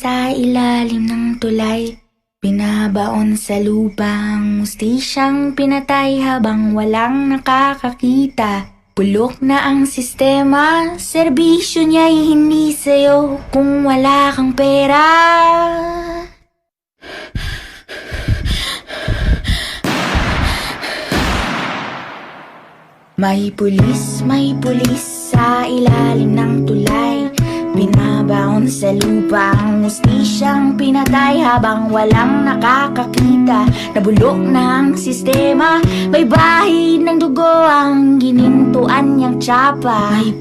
Sa ilalim ng tulay, binabaon sa lubang, mustisyang pinatay habang walang nakakakita. Bulok na ang sistema, serbisyo niya'y hindi sa'yo kung wala kang pera. May pulis sa ilalim ng tulay, binabaon sa lupang, mustisyang pinatay habang walang nakakakita. Nabulok ng sistema, may bahid ng dugo ang ginintuan niyang tsapa. May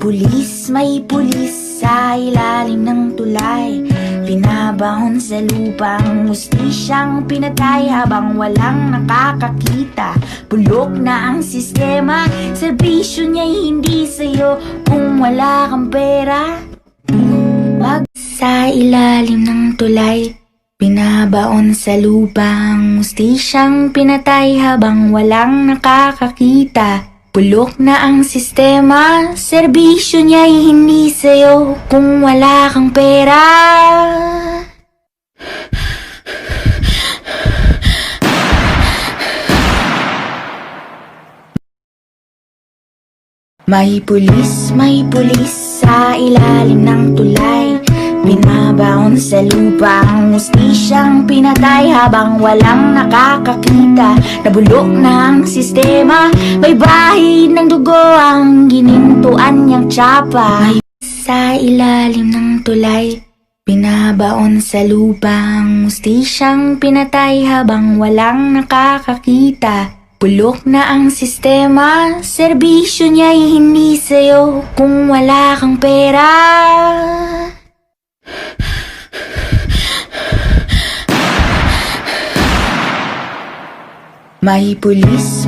pulis sa ilalim ng tulay, binabaon sa lupang, mustisyang pinatay habang walang nakakakita. Bulok na ang sistema, serbisyo niya'y hindi sa'yo kung wala kang pera. Sa ilalim ng tulay, binabaon sa lubang, mustisyang pinatay habang walang nakakakita. Bulok na ang sistema, serbisyo niya'y hindi sa'yo kung wala kang pera. May pulis sa ilalim ng tulay, binabaon sa lupang, mustisyang pinatay habang walang nakakakita. Nabulok ng sistema, may bahid ng dugo ang ginintuan niyang tsapa. Sa ilalim ng tulay, binabaon sa lubang, mustisyang pinatay habang walang nakakakita. Bulok na ang sistema, serbisyo niya'y hindi sa'yo kung wala kang pera. May pulis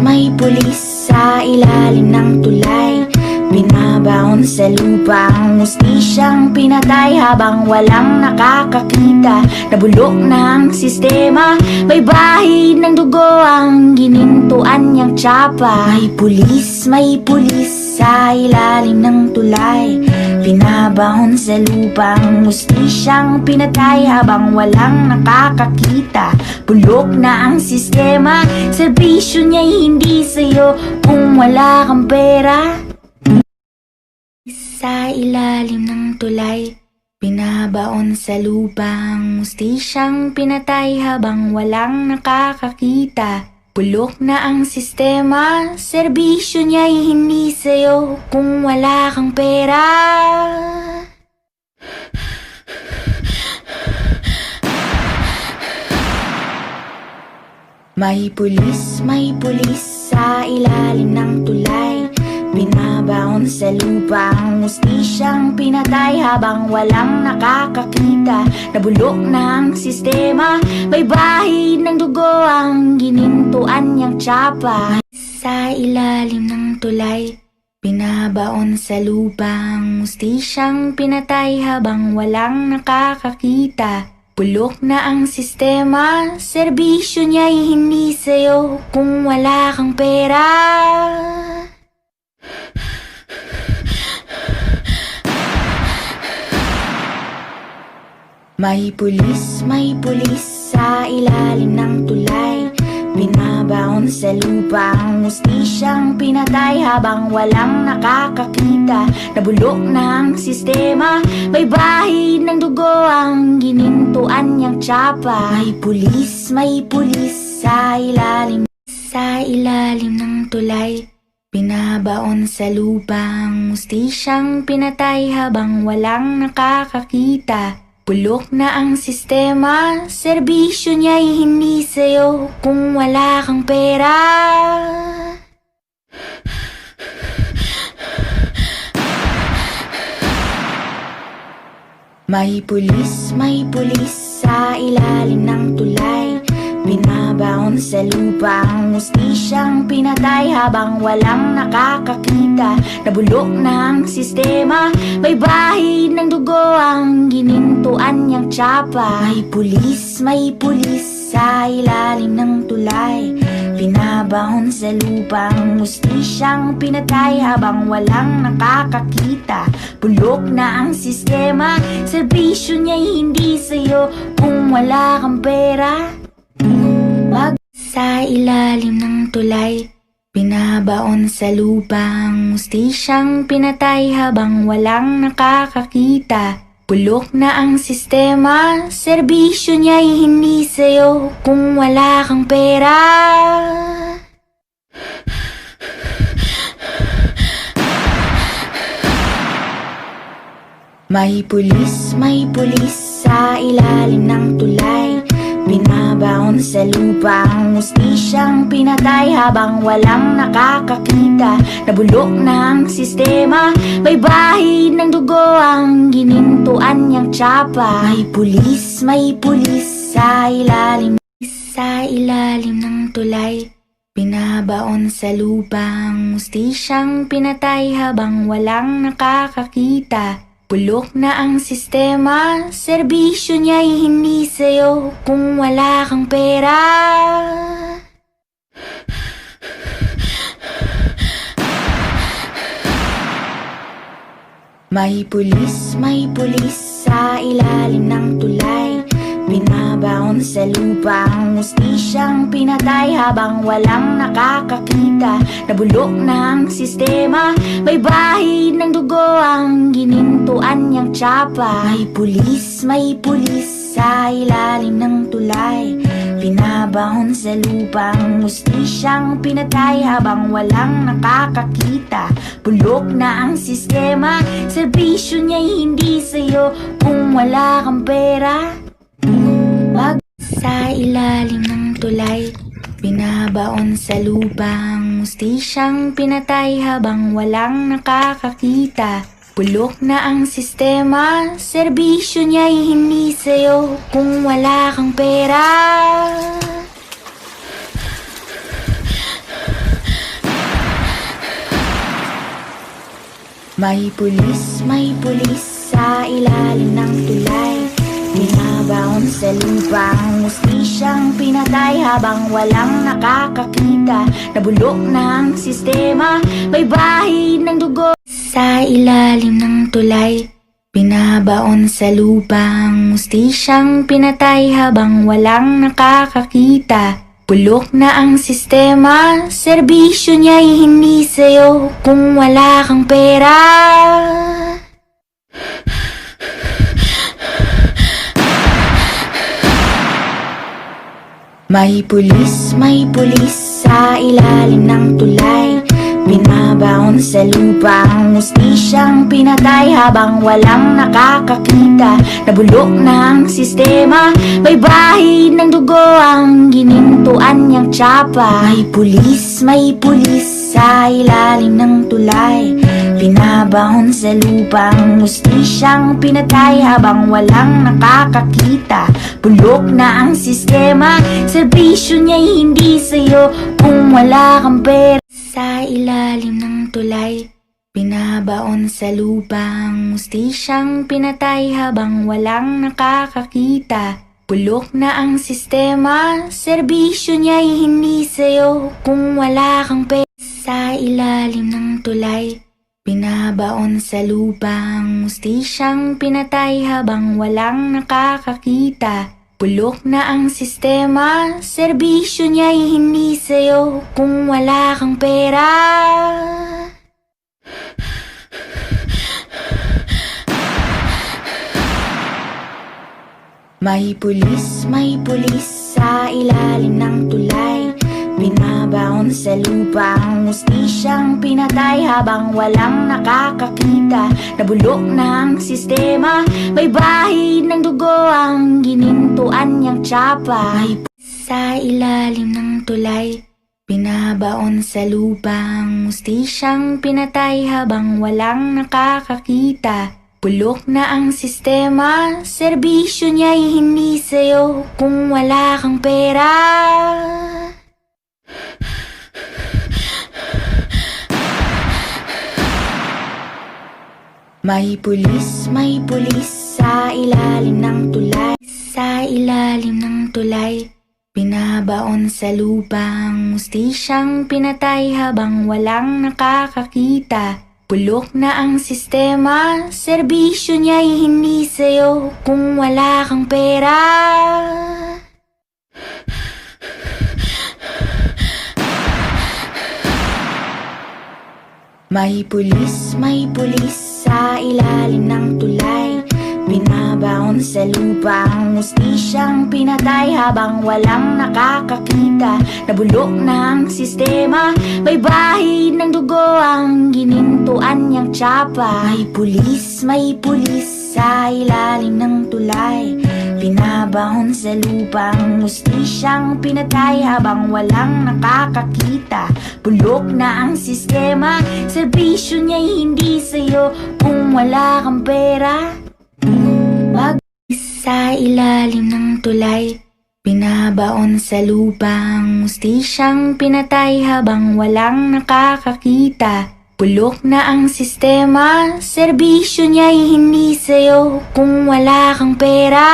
sa ilalim ng tulay, binabaon sa lupang, mustisyang pinatay habang walang nakakakita. Nabulok ng sistema, may bahid ng dugo ang ginintuan niyang tsapa. May pulis sa ilalim ng tulay, binabaon sa lupang, mustisyang pinatay habang walang nakakakita. Bulok na ang sistema, serbisyo niya'y hindi sa'yo kung wala kang pera. Sa ilalim ng tulay, binabaon sa lubang, mustisyang pinatay habang walang nakakakita. Bulok na ang sistema, serbisyo niya'y hindi sa'yo kung wala kang pera. May pulis sa ilalim ng tulay, binabaon sa lupang, mustisyang pinatay habang walang nakakakita. Nabulok ng sistema, may bahid ng dugo ang ginintuan niyang tsapa. Sa ilalim ng tulay, binabaon sa lubang, mustisyang pinatay habang walang nakakakita. Bulok na ang sistema, serbisyo niya'y hindi sa'yo kung wala kang pera. May pulis sa ilalim ng tulay, binabaon sa lupang, mustisyang pinatay habang walang nakakakita. Nabulok ng sistema, may bahid ng dugo ang ginintuan niyang tsapa. May pulis sa ilalim ng tulay, binabaon sa lubang, mustisyang pinatay habang walang nakakakita. Bulok na ang sistema, serbisyo niya'y hindi sa'yo kung wala kang pera. May pulis sa ilalim ng tulay, binabaon sa lupang, mustisyang pinatay habang walang nakakakita. Nabulok ng sistema, may bahid ng dugo ang ginintuan niyang tsapa. May pulis sa ilalim ng tulay, binabaon sa lupang, mustisyang pinatay habang walang nakakakita. Bulok na ang sistema, serbisyo niya'y hindi sa'yo sa'yo kung wala kang pera. Sa ilalim ng tulay, binabaon sa lupang mustisyang pinatay habang walang nakakakita. Bulok na ang sistema, serbisyo niya'y hindi sa'yo kung wala kang pera. May pulis sa ilalim ng tulay, binabaon sa lupa ang mustisyang pinatay habang walang nakakakita. Nabulok na ang sistema, may bahid ng dugo ang ginintuan niyang tsapa. May pulis sa ilalim ng tulay, binabaon sa lupa ang mustisyang pinatay habang walang nakakakita. Bulok na ang sistema, serbisyo niya'y hindi sa'yo kung wala kang pera. May pulis sa ilalim ng tulay, binabaon sa lupa ang mustisyang pinatay habang walang nakakakita. Nabulok na ang sistema, may bahid ng dugo ang ginintuan niyang tsapa. May pulis sa ilalim ng tulay, binabaon sa lupa ang mustisyang pinatay habang walang nakakakita. Bulok na ang sistema, serbisyo niya'y hindi sa'yo kung wala kang pera. Sa ilalim ng tulay, binabaon sa lupang mustisyang pinatay habang walang nakakakita. Bulok na ang sistema, serbisyo niya'y hindi sa'yo kung wala kang pera. May pulis sa ilalim ng tulay, binabaon sa lupa ang mustisyang pinatay habang walang nakakakita. Nabulok na ang sistema, may bahid ng dugo. Sa ilalim ng tulay, binabaon sa lupa ang mustisyang pinatay habang walang nakakakita. Bulok na ang sistema, serbisyo niya'y hindi sa'yo kung wala kang pera. May pulis sa ilalim ng tulay, binabaon sa lupa ang mustisyang pinatay habang walang nakakakita. Nabulok na ang sistema, may bahid ng dugo ang ginintuan niyang tsapa. May pulis sa ilalim ng tulay, binabaon sa lupa ang mustisyang pinatay habang walang nakakakita. Bulok na ang sistema, serbisyo niya'y hindi sa'yo kung wala kang pera. Sa ilalim ng tulay, binabaon sa lupa ang mustisyang pinatay habang walang nakakakita. Bulok na ang sistema, serbisyo niya'y hindi sa'yo kung wala kang pera. Sa ilalim ng tulay, binabaon sa lupa ang mustisyang pinatay habang walang nakakakita. Bulok na ang sistema, serbisyo niya'y hindi sa'yo kung wala kang pera. May pulis sa ilalim ng tulay, binabaon sa lupa ang mustisyang pinatay habang walang nakakakita. Nabulok na ang sistema, may bahid ng dugo ang ginintuan niyang tsapa. Sa ilalim ng tulay, binabaon sa lupa ang mustisyang pinatay habang walang nakakakita. Bulok na ang sistema, serbisyo niya'y hindi sa'yo kung wala kang pera. May pulis sa ilalim ng tulay, binabaon sa lupa ang mustisyang pinatay habang walang nakakakita. Bulok na ang sistema, serbisyo niya'y hindi sa'yo kung wala kang pera. May pulis sa ilalim ng tulay. Binabaon sa lupa ang hustisyang pinatay habang walang nakakakita. Nabulok na ang sistema, may bahid ng dugo ang ginintuan niyang tsapa. May pulis sa ilalim ng tulay. Binabaon sa lupa ang hustisyang pinatay habang walang nakakakita. Bulok na ang sistema, serbisyo niya'y hindi sa'yo kung wala kang pera. Sa ilalim ng tulay, binabaon sa lupa ang hustisyang pinatay habang walang nakakakita. Bulok na ang sistema, serbisyo niya'y hindi sa'yo kung wala kang pera.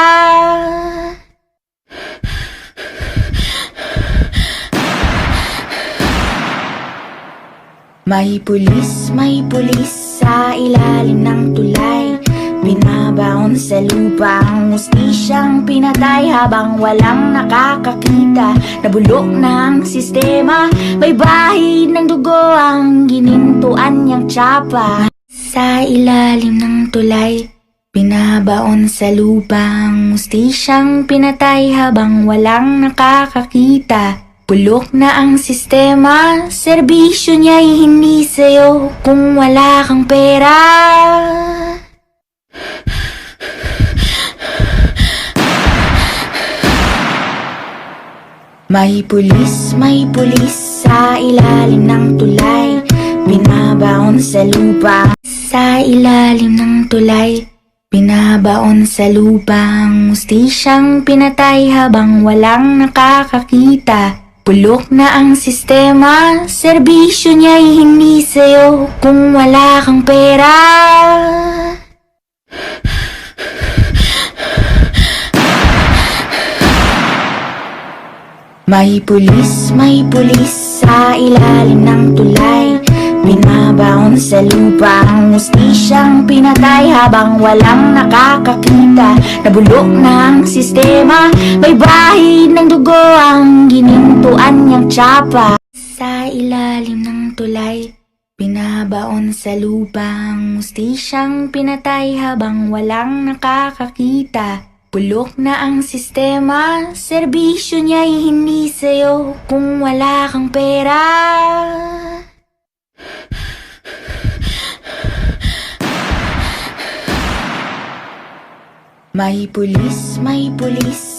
May pulis sa ilalim ng tulay. Binabaon sa lupa ang hustisyang pinatay habang walang nakakakita. Nabulok na ang sistema, may bahid ng dugo ang ginintuan niyang tsapa. Sa ilalim ng tulay, binabaon sa lupa ang hustisyang pinatay habang walang nakakakita. Bulok na ang sistema, serbisyo niya'y hindi sa'yo kung wala kang pera. May pulis sa ilalim ng tulay. Binabaon sa lupa sa ilalim ng tulay. Binabaon sa lupa ang hustisyang pinatay habang walang nakakakita. Bulok na ang sistema, serbisyo niya'y hindi sa'yo kung wala kang pera. May pulis sa ilalim ng tulay. Binabaon sa lupa ang hustisyang pinatay habang walang nakakakita. Nabulok na ang sistema, may bahid ng dugo ang ginintuan niyang tsapa. Sa ilalim ng tulay, binabaon sa lupa ang hustisyang pinatay habang walang nakakakita. Bulok na ang sistema, serbisyo niya'y hindi sa'yo kung wala kang pera. May pulis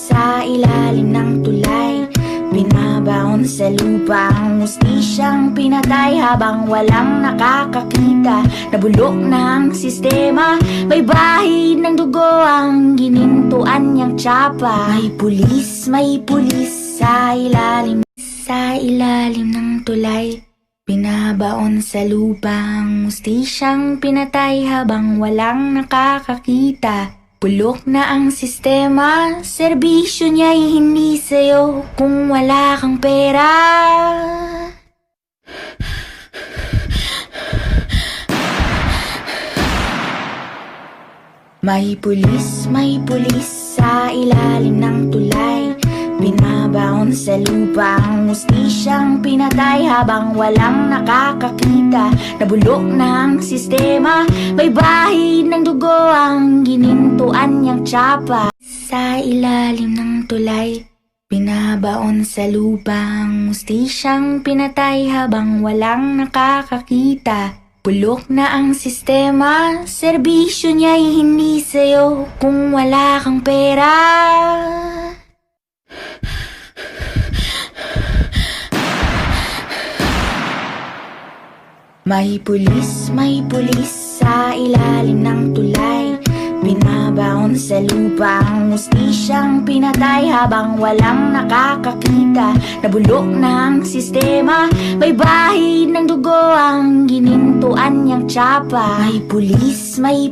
sa ilalim ng tulay. Binabaon sa lupa ang hustisyang pinatay habang walang nakakakita. Nabulok na ang sistema, may bahid ng dugo ang ginintuan niyang tsapa. May pulis sa ilalim ng tulay. Binabaon sa lupa ang hustisyang pinatay habang walang nakakakita. Bulok na ang sistema, serbisyo niya'y hindi sa'yo kung wala kang pera. May pulis sa ilalim ng tulay. Binabaon sa lupa ang hustisyang pinatay habang walang nakakakita. Nabulok na ang sistema, may bahid ng dugo ang ginintuan niyang tsapa. Sa ilalim ng tulay, binabaon sa lupa ang hustisyang pinatay habang walang nakakakita. Bulok na ang sistema, serbisyo niya'y hindi sa'yo kung wala kang pera. May pulis sa ilalim ng tulay. Binabaon sa lupa ang hustisyang pinatay habang walang nakakakita. Nabulok na ang sistema, may bahid ng dugo ang ginintuan niyang tsapa. May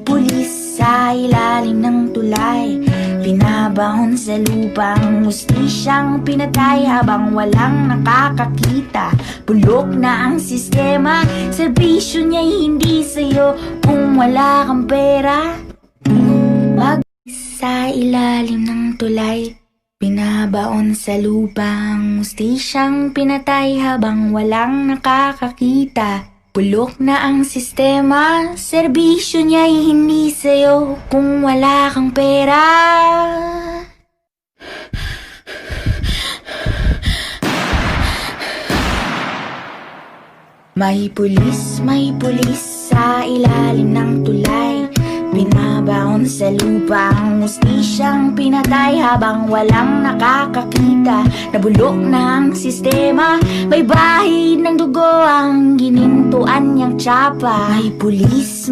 pulis sa ilalim ng tulay. Binabaon sa lupang hustisyang pinatay habang walang nakakakita. Bulok na ang sistema, serbisyo niya'y hindi sa'yo kung wala kang pera. Sa ilalim ng tulay, binabaon sa lupang hustisyang pinatay habang walang nakakakita. Bulok na ang sistema, serbisyo niya'y hindi sa'yo kung wala kang pera. May pulis sa ilalim ng tulay. Binabaon sa lupang hustisyang pinatay habang walang nakakakita. Nabulok ng sistema, may bahid ng dugo ang ginintuan niyang tsapa. May pulis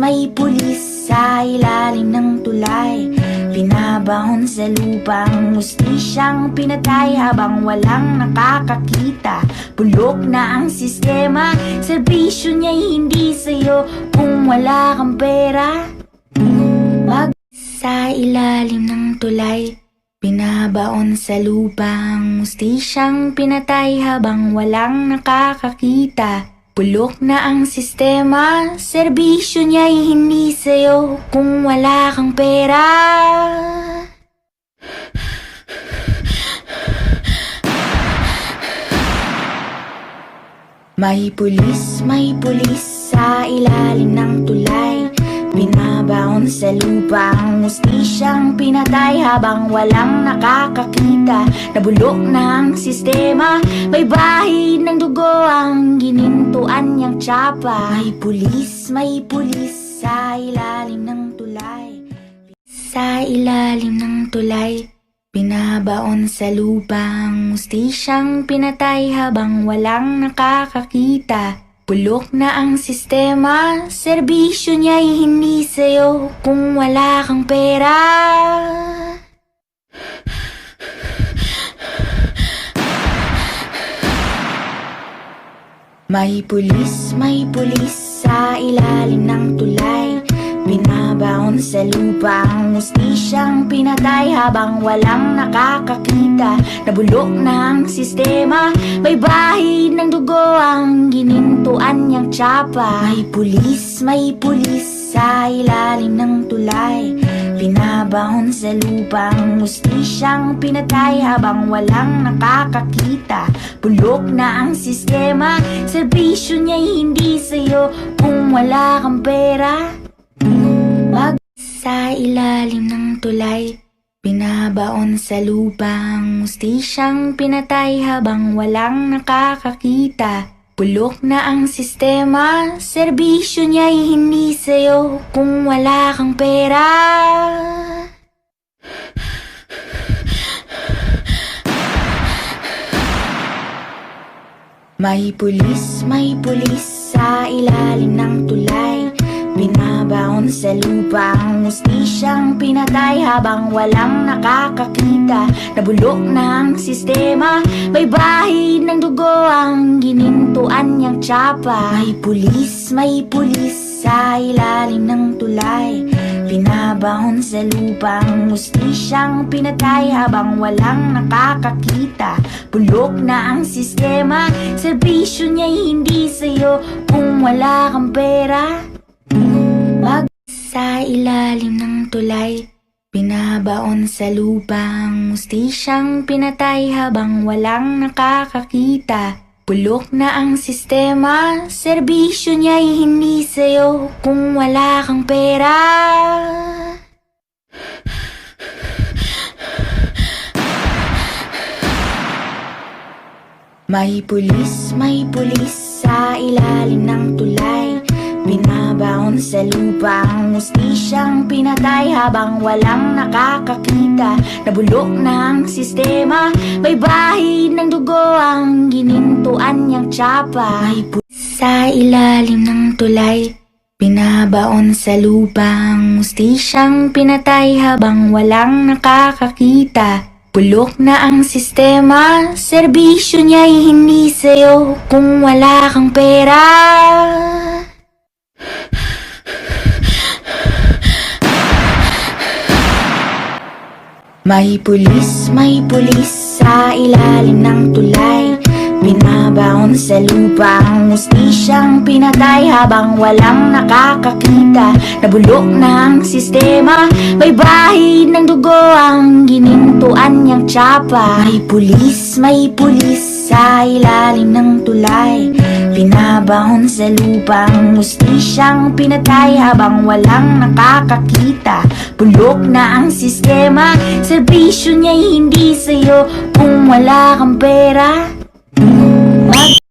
sa ilalim ng tulay. Binabaon sa lupang hustisyang pinatay habang walang nakakakita. Bulok na ang sistema, serbisyo niya'y hindi sa'yo kung wala kang pera. Sa ilalim ng tulay, binabaon sa lupang hustisyang pinatay habang walang nakakakita. Bulok na ang sistema, serbisyo niya'y hindi sa'yo kung wala kang pera. May pulis sa ilalim ng tulay. Binabaon sa lupang hustisyang pinatay habang walang nakakakita. Nabulok ng sistema, may bahid ng dugo ang ginintuan niyang tsapa. May pulis sa ilalim ng tulay. Sa ilalim ng tulay, binabaon sa lupang hustisyang pinatay habang walang nakakakita. Bulok na ang sistema, serbisyo niya'y hindi sa'yo kung wala kang pera. May pulis sa ilalim ng tulay. Binabaon sa lupang hustisyang pinatay habang walang nakakakita. Nabulok ng sistema, may bahid ng dugo ang ginintuan niyang tsapa. May pulis sa ilalim ng tulay. Binabaon sa lupang hustisyang pinatay habang walang nakakakita. Bulok na ang sistema, serbisyo niya'y hindi sa'yo kung wala kang pera. Sa ilalim ng tulay, binabaon sa lupang hustisyang pinatay habang walang nakakakita. Bulok na ang sistema, serbisyo niya'y hindi sa'yo kung wala kang pera. May pulis sa ilalim ng tulay. Binabaon sa lupang hustisyang pinatay habang walang nakakakita. Nabulok ng sistema, may bahid ng dugo ang ginintuan niyang tsapa. May pulis sa ilalim ng tulay. Binabaon sa lupang hustisyang pinatay habang walang nakakakita. Bulok na ang sistema, serbisyo niya'y hindi sa'yo kung wala kang pera. Sa ilalim ng tulay, binabaon sa lupang hustisyang pinatay habang walang nakakakita. Bulok na ang sistema, serbisyo niya'y hindi sa'yo kung wala kang pera. May pulis sa ilalim ng tulay. Binabaon sa lupang hustisyang pinatay habang walang nakakakita. Nabulok ng sistema, may bahid ng dugo ang ginintuan niyang tsapa. Sa ilalim ng tulay, binabaon sa lupang hustisyang pinatay habang walang nakakakita. Bulok na ang sistema, serbisyo niya'y hindi sa'yo kung wala kang pera. May pulis sa ilalim ng tulay, binabaon sa lupa ang hustisyang pinatay habang walang nakakakita. Nabulok na ang sistema, may bahid ng dugo ang ginintuan niyang tsapa. May pulis sa ilalim ng tulay, binabaon sa lupa ang hustisyang pinatay habang walang nakakakita. Bulok na ang sistema, serbisyo niya'y hindi sa'yo kung wala kang pera.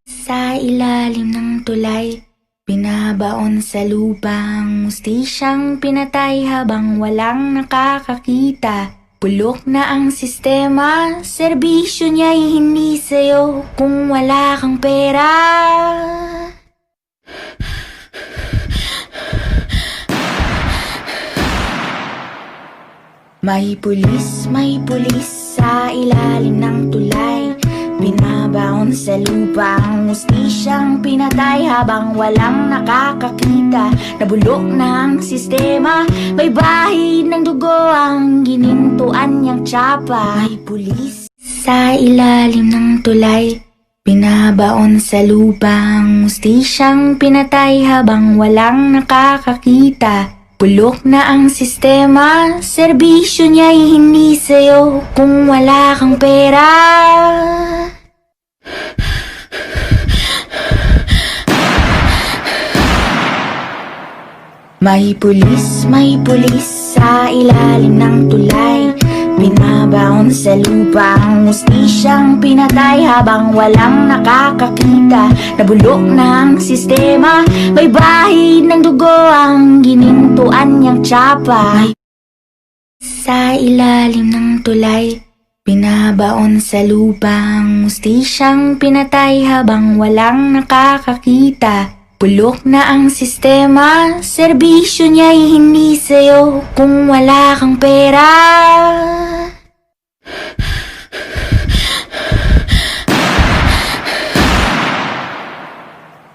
Sa ilalim ng tulay, binabaon sa lupa ang hustisyang pinatay habang walang nakakakita. Bulok na ang sistema, serbisyo niya'y hindi sa'yo kung wala kang pera. May pulis sa ilalim ng tulay, binabaon sa lupa ang hustisyang pinatay habang walang nakakakita. Nabulok na ang sistema, may bahid ng dugo ang ginintuan niyang tsapa. May pulis sa ilalim ng tulay, binabaon sa lupa ang hustisyang pinatay habang walang nakakakita. Bulok na ang sistema, serbisyo niya'y hindi sa'yo kung wala kang pera. May pulis sa ilalim ng tulay, binabaon sa lupa ang hustisyang pinatay habang walang nakakakita. Nabulok na ang sistema, may bahid ng dugo ang ginintuan niyang tsapa. Sa ilalim ng tulay, binabaon sa lupa ang hustisyang pinatay habang walang nakakakita. Bulok na ang sistema, serbisyo niya'y hindi sa'yo kung wala kang pera.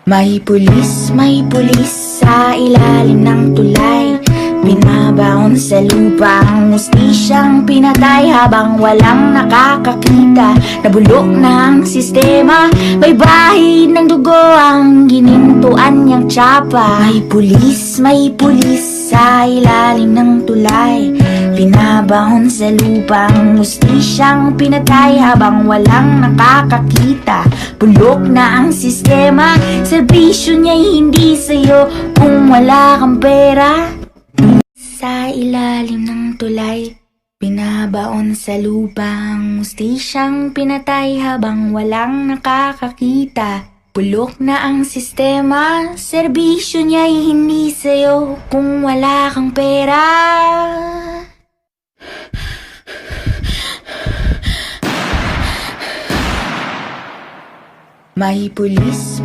May pulis sa ilalim ng tulay, binabaon sa lupa ang hustisyang pinatay habang walang nakakakita. Nabulok na ang sistema, may bahid ng dugo ang ginintuan niyang tsapa. May pulis sa ilalim ng tulay, binabaon sa lupa ang hustisyang pinatay habang walang nakakakita. Bulok na ang sistema, serbisyo niya'y hindi sa'yo kung wala kang pera. Sa ilalim ng tulay, binabaon sa lupa ang hustisyang pinatay habang walang nakakakita. Bulok na ang sistema, serbisyo niya'y hindi sa'yo kung wala kang pera. May pulis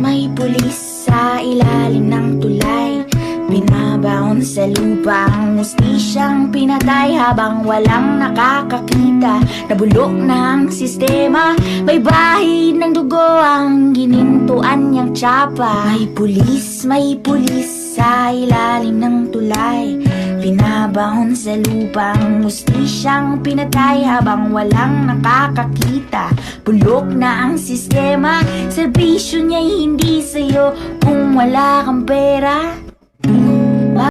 sa ilalim ng tulay, binabaon sa lupa ang hustisyang pinatay habang walang nakakakita. Nabulok na ang sistema, may bahid ng dugo ang ginintuan niyang tsapa. May pulis sa ilalim ng tulay, binabaon sa lupa ang hustisyang pinatay habang walang nakakakita. Bulok na ang sistema, serbisyo niya'y hindi sa'yo kung wala kang pera.